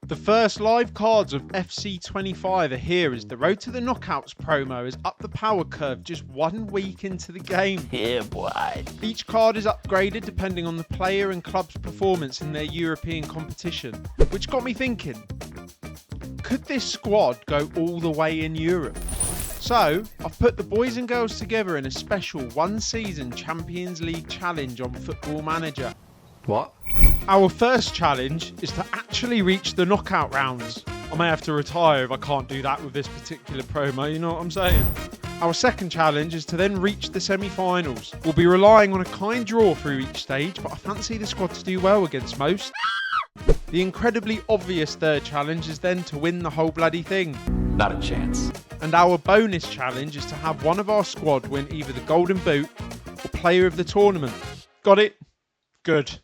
The first live cards of FC25 are here as the Road to the Knockouts promo is up the power curve just 1 week into the game. Yeah, boy. Each card is upgraded depending on the player and club's performance in their European competition, which got me thinking, could this squad go all the way in Europe? So, I've put the boys and girls together in a special one-season Champions League challenge on Football Manager. What? Our first challenge is to actually reach the knockout rounds. I may have to retire if I can't do that with this particular promo, you know what I'm saying? Our second challenge is to then reach the semi-finals. We'll be relying on a kind draw through each stage, but I fancy the squad to do well against most. The incredibly obvious third challenge is then to win the whole bloody thing. Not a chance. And our bonus challenge is to have one of our squad win either the Golden Boot or Player of the Tournament. Got it? Good.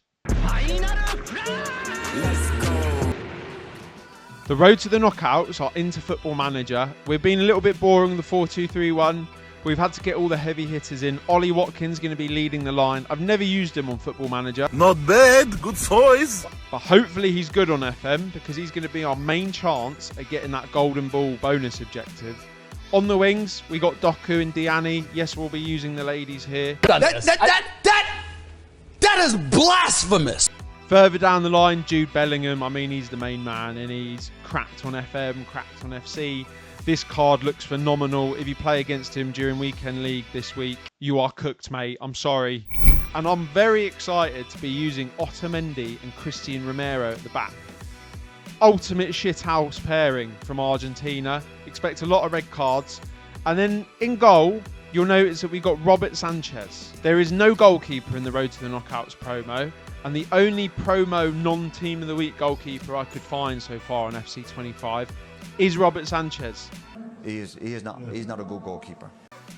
The road to the knockouts are into Football Manager. We've been a little bit boring with the 4-2-3-1. We've had to get all the heavy hitters in. Ollie Watkins going to be leading the line. I've never used him on Football Manager. Not bad, good choice. But hopefully he's good on FM because he's going to be our main chance at getting that golden ball bonus objective. On the wings, we got Doku and Diani. Yes, we'll be using the ladies here. That is blasphemous. Further down the line, Jude Bellingham. I mean, he's the main man and he's cracked on FM, cracked on FC. This card looks phenomenal. If you play against him during Weekend League this week, you are cooked, mate. I'm sorry. And I'm very excited to be using Otamendi and Christian Romero at the back. Ultimate shithouse pairing from Argentina. Expect a lot of red cards. And then in goal, you'll notice that we got Robert Sanchez. There is no goalkeeper in the Road to the Knockouts promo. And the only promo non-team of the week goalkeeper I could find so far on FC25 is Robert Sanchez. He's not a good goalkeeper.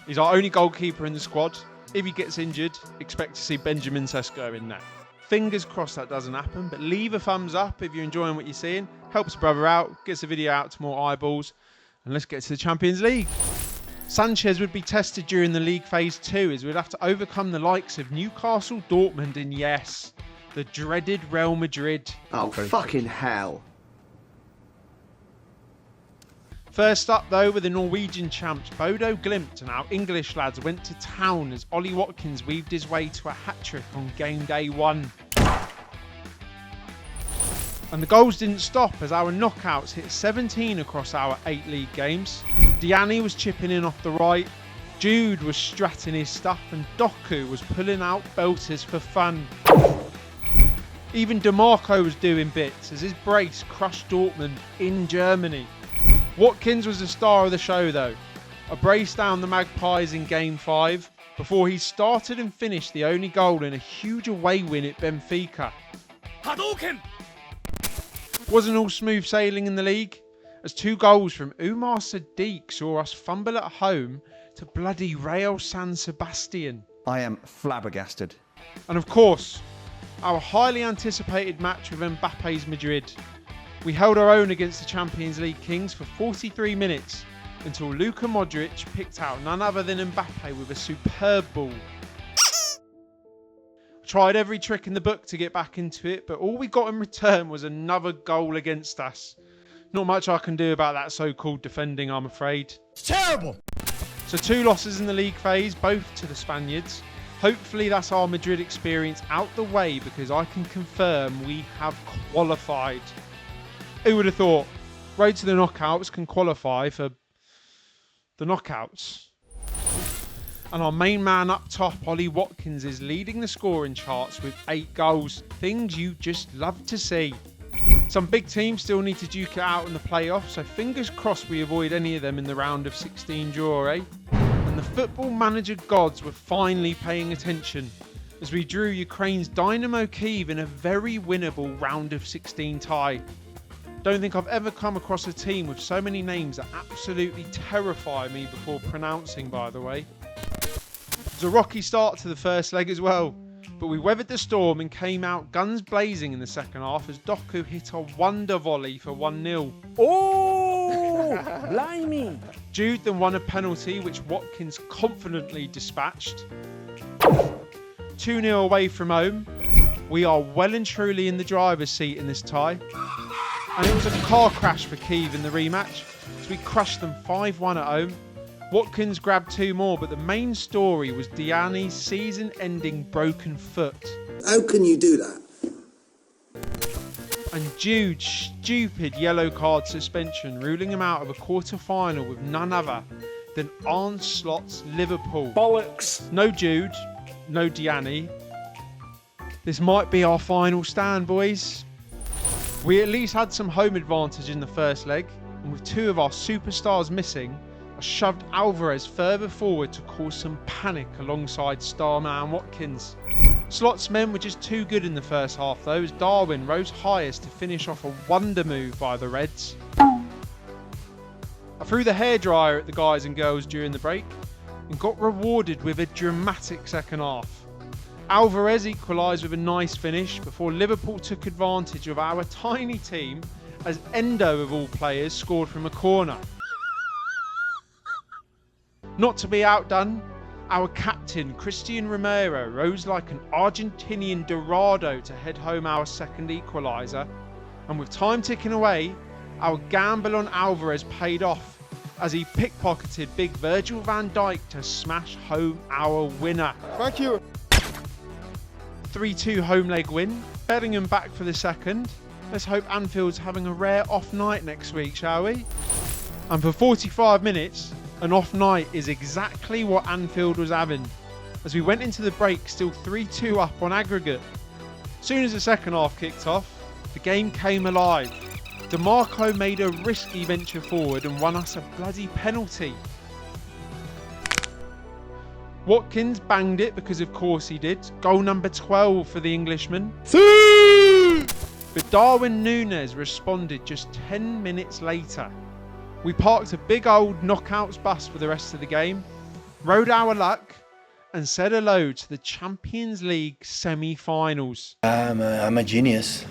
He's our only goalkeeper in the squad. If he gets injured, expect to see Benjamin Sesko in net. Fingers crossed that doesn't happen, but leave a thumbs up if you're enjoying what you're seeing. Helps a brother out, gets the video out to more eyeballs, and let's get to the Champions League. Sanchez would be tested during the league phase 2 as we'd have to overcome the likes of Newcastle, Dortmund, and yes, the dreaded Real Madrid. Oh, fucking hell. First up, though, with the Norwegian champs, Bodo Glimt and our English lads went to town as Ollie Watkins weaved his way to a hat-trick on game day 1. And the goals didn't stop as our knockouts hit 17 across our 8 league games. Diani was chipping in off the right, Jude was stratting his stuff, and Doku was pulling out belters for fun. Even DeMarco was doing bits as his brace crushed Dortmund in Germany. Watkins was the star of the show though. A brace down the Magpies in game 5 before he started and finished the only goal in a huge away win at Benfica. Hadouken! Wasn't all smooth sailing in the league as 2 goals from Umar Sadiq saw us fumble at home to bloody Real San Sebastian. I am flabbergasted. And of course, our highly anticipated match with Mbappe's Madrid. We held our own against the Champions League Kings for 43 minutes until Luka Modric picked out none other than Mbappe with a superb ball. I tried every trick in the book to get back into it, but all we got in return was another goal against us. Not much I can do about that so-called defending, I'm afraid. It's terrible. So 2 losses in the league phase, both to the Spaniards. Hopefully that's our Madrid experience out the way because I can confirm we have qualified. Who would have thought? Road to the knockouts can qualify for the knockouts. And our main man up top, Ollie Watkins, is leading the scoring charts with 8 goals. Things you just love to see. Some big teams still need to duke it out in the playoffs, so fingers crossed we avoid any of them in the round of 16 draw, eh? And the Football Manager gods were finally paying attention as we drew Ukraine's Dynamo Kyiv in a very winnable round of 16 tie. Don't think I've ever come across a team with so many names that absolutely terrify me before pronouncing, by the way. It was a rocky start to the first leg as well, but we weathered the storm and came out guns blazing in the second half as Doku hit a wonder volley for 1-0. Oh, blimey. Jude then won a penalty which Watkins confidently dispatched. 2-0 away from home. We are well and truly in the driver's seat in this tie. And it was a car crash for Kiev in the rematch, so we crushed them 5-1 at home. Watkins grabbed 2 more, but the main story was Diani's season-ending broken foot. How can you do that? And Jude's stupid yellow card suspension, ruling him out of a quarter-final with none other than Arne Slot's Liverpool. Bollocks. No Jude, no Diani. This might be our final stand, boys. We at least had some home advantage in the first leg, and with 2 of our superstars missing, I shoved Alvarez further forward to cause some panic alongside starman Watkins. Slot's men were just too good in the first half though, as Darwin rose highest to finish off a wonder move by the Reds. I threw the hairdryer at the guys and girls during the break and got rewarded with a dramatic second half. Alvarez equalised with a nice finish before Liverpool took advantage of our tiny team as Endo of all players scored from a corner. Not to be outdone, our captain Christian Romero rose like an Argentinian Dorado to head home our second equaliser, and with time ticking away, our gamble on Alvarez paid off as he pickpocketed big Virgil van Dijk to smash home our winner. Thank you. 3-2 home leg win, Bellingham back for the second. Let's hope Anfield's having a rare off night next week, shall we? And for 45 minutes, an off night is exactly what Anfield was having, as we went into the break still 3-2 up on aggregate. Soon as the second half kicked off, the game came alive. DeMarco made a risky venture forward and won us a bloody penalty. Watkins banged it because of course he did. Goal number 12 for the Englishman. But Darwin Núñez responded just 10 minutes later. We parked a big old knockouts bus for the rest of the game, rode our luck and said hello to the Champions League semi-finals. I'm a genius.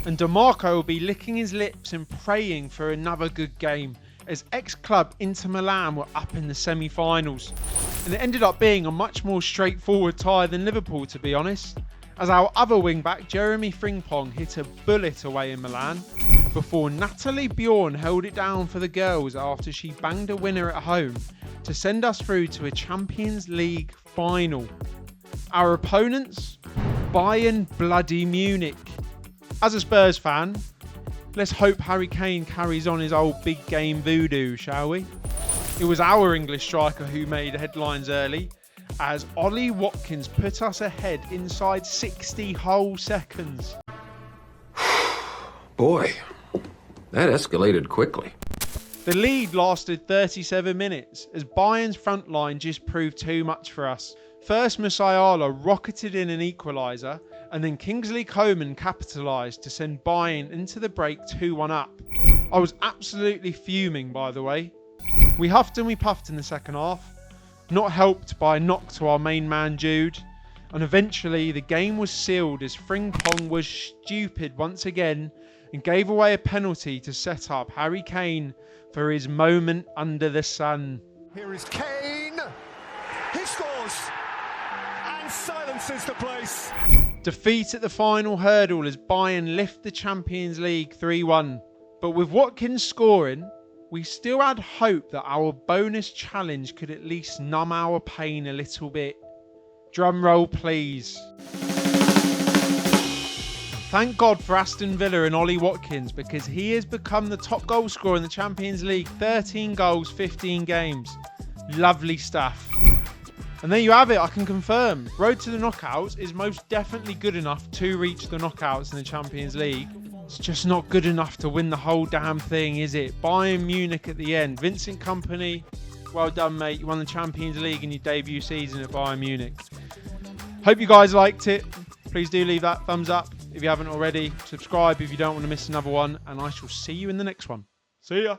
And DeMarco will be licking his lips and praying for another good game, as ex-club Inter Milan were up in the semi-finals. And it ended up being a much more straightforward tie than Liverpool, to be honest, as our other wing-back Jeremy Frimpong hit a bullet away in Milan, before Natalie Bjorn held it down for the girls after she banged a winner at home to send us through to a Champions League final. Our opponents? Bayern bloody Munich. As a Spurs fan, let's hope Harry Kane carries on his old big game voodoo, shall we? It was our English striker who made headlines early, as Ollie Watkins put us ahead inside 60 whole seconds. Boy, that escalated quickly. The lead lasted 37 minutes, as Bayern's front line just proved too much for us. First, Musiala rocketed in an equaliser, and then Kingsley Coman capitalised to send Bayern into the break 2-1 up. I was absolutely fuming, by the way. We huffed and we puffed in the second half, not helped by a knock to our main man Jude, and eventually the game was sealed as Frimpong was stupid once again and gave away a penalty to set up Harry Kane for his moment under the sun. Here is Kane. He scores and silences the place. Defeat at the final hurdle as Bayern lift the Champions League 3-1. But with Watkins scoring, we still had hope that our bonus challenge could at least numb our pain a little bit. Drum roll, please. Thank God for Aston Villa and Ollie Watkins, because he has become the top goal scorer in the Champions League. 13 goals, 15 games. Lovely stuff. And there you have it, I can confirm. Road to the knockouts is most definitely good enough to reach the knockouts in the Champions League. It's just not good enough to win the whole damn thing, is it? Bayern Munich at the end. Vincent Kompany, well done, mate. You won the Champions League in your debut season at Bayern Munich. Hope you guys liked it. Please do leave that thumbs up if you haven't already. Subscribe if you don't want to miss another one. And I shall see you in the next one. See ya.